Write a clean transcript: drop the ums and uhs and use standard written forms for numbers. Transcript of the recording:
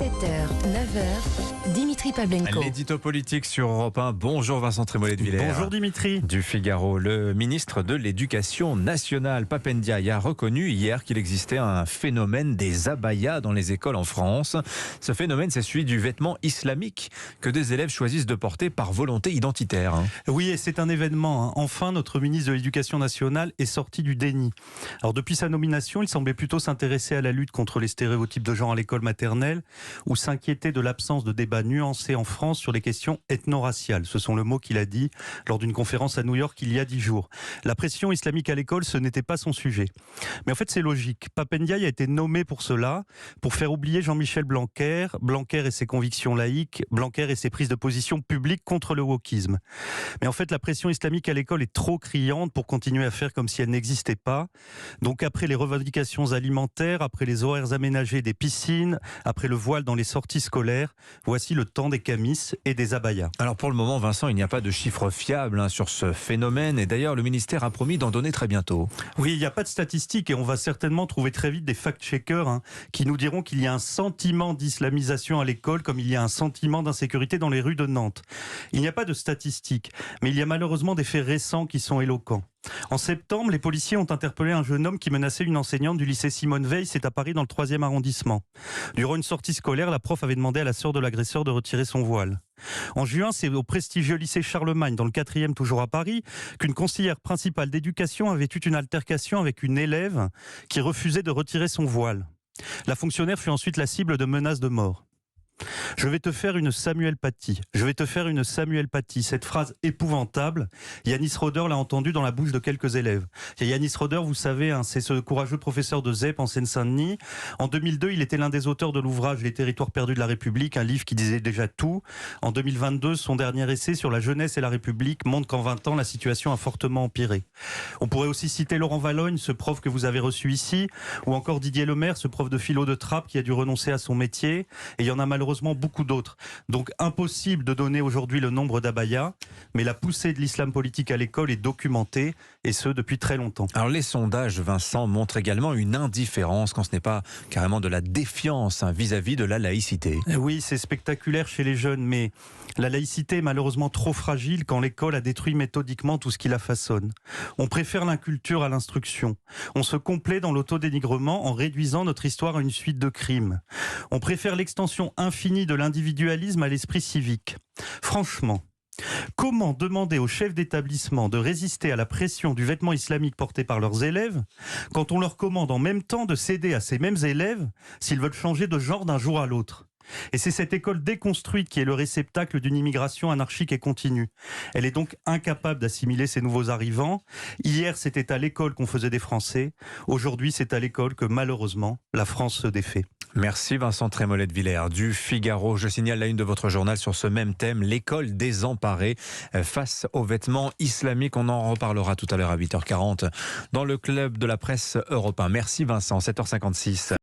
7h, 9h, Dimitri Pavlenko. L'édito politique sur Europe 1. Bonjour Vincent Trémollet de Villers. Bonjour Dimitri. Du Figaro, le ministre de l'Éducation nationale, Pap Ndiaye, a reconnu hier qu'il existait un phénomène des abayas dans les écoles en France. Ce phénomène, c'est celui du vêtement islamique que des élèves choisissent de porter par volonté identitaire. Oui, et c'est un événement. Enfin, notre ministre de l'Éducation nationale est sorti du déni. Alors, depuis sa nomination, il semblait plutôt s'intéresser à la lutte contre les stéréotypes de genre à l'école maternelle ou s'inquiéter de l'absence de débat nuancé en France sur les questions ethno-raciales. Ce sont le mot qu'il a dit lors d'une conférence à New York il y a 10 jours. La pression islamique à l'école, ce n'était pas son sujet. Mais en fait, c'est logique. Pap Ndiaye a été nommé pour cela, pour faire oublier Jean-Michel Blanquer, Blanquer et ses convictions laïques, Blanquer et ses prises de position publiques contre le wokisme. Mais en fait, la pression islamique à l'école est trop criante pour continuer à faire comme si elle n'existait pas. Donc après les revendications alimentaires, après les horaires aménagés des piscines, après le voile dans les sorties scolaires, voici le temps des camis et des abayas. Alors pour le moment, Vincent, il n'y a pas de chiffres fiables sur ce phénomène. Et d'ailleurs, le ministère a promis d'en donner très bientôt. Oui, il n'y a pas de statistiques et on va certainement trouver très vite des fact-checkers qui nous diront qu'il y a un sentiment d'islamisation à l'école comme il y a un sentiment d'insécurité dans les rues de Nantes. Il n'y a pas de statistiques, mais il y a malheureusement des faits récents qui sont éloquents. En septembre, les policiers ont interpellé un jeune homme qui menaçait une enseignante du lycée Simone Veil, c'est à Paris dans le 3e arrondissement. Durant une sortie scolaire, la prof avait demandé à la sœur de l'agresseur de retirer son voile. En juin, c'est au prestigieux lycée Charlemagne, dans le 4e toujours à Paris, qu'une conseillère principale d'éducation avait eu une altercation avec une élève qui refusait de retirer son voile. La fonctionnaire fut ensuite la cible de menaces de mort. Je vais te faire une Samuel Paty. Je vais te faire une Samuel Paty. Cette phrase épouvantable, Yanis Roder l'a entendue dans la bouche de quelques élèves. Yanis Roder, vous savez, c'est ce courageux professeur de ZEP en Seine-Saint-Denis. En 2002, il était l'un des auteurs de l'ouvrage Les territoires perdus de la République, un livre qui disait déjà tout. En 2022, son dernier essai sur la jeunesse et la République montre qu'en 20 ans, la situation a fortement empiré. On pourrait aussi citer Laurent Valogne, ce prof que vous avez reçu ici, ou encore Didier Lemaire, ce prof de philo de Trappes qui a dû renoncer à son métier. Et il y en a malheureusement beaucoup d'autres. Donc impossible de donner aujourd'hui le nombre d'abayas, mais la poussée de l'islam politique à l'école est documentée, et ce depuis très longtemps. Alors les sondages, Vincent, montrent également une indifférence, quand ce n'est pas carrément de la défiance vis-à-vis de la laïcité. Oui, c'est spectaculaire chez les jeunes, mais la laïcité est malheureusement trop fragile quand l'école a détruit méthodiquement tout ce qui la façonne. On préfère l'inculture à l'instruction. On se complaît dans l'autodénigrement en réduisant notre histoire à une suite de crimes. On préfère l'extension infinie de l'individualisme à l'esprit civique. Franchement, comment demander aux chefs d'établissement de résister à la pression du vêtement islamique porté par leurs élèves quand on leur commande en même temps de céder à ces mêmes élèves s'ils veulent changer de genre d'un jour à l'autre ? Et c'est cette école déconstruite qui est le réceptacle d'une immigration anarchique et continue. Elle est donc incapable d'assimiler ces nouveaux arrivants. Hier, c'était à l'école qu'on faisait des Français. Aujourd'hui, c'est à l'école que, malheureusement, la France se défait. Merci Vincent Trémollet de Villers du Figaro. Je signale la une de votre journal sur ce même thème, l'école désemparée face aux vêtements islamiques. On en reparlera tout à l'heure à 8h40 dans le club de la presse Europe 1. Merci Vincent, 7h56.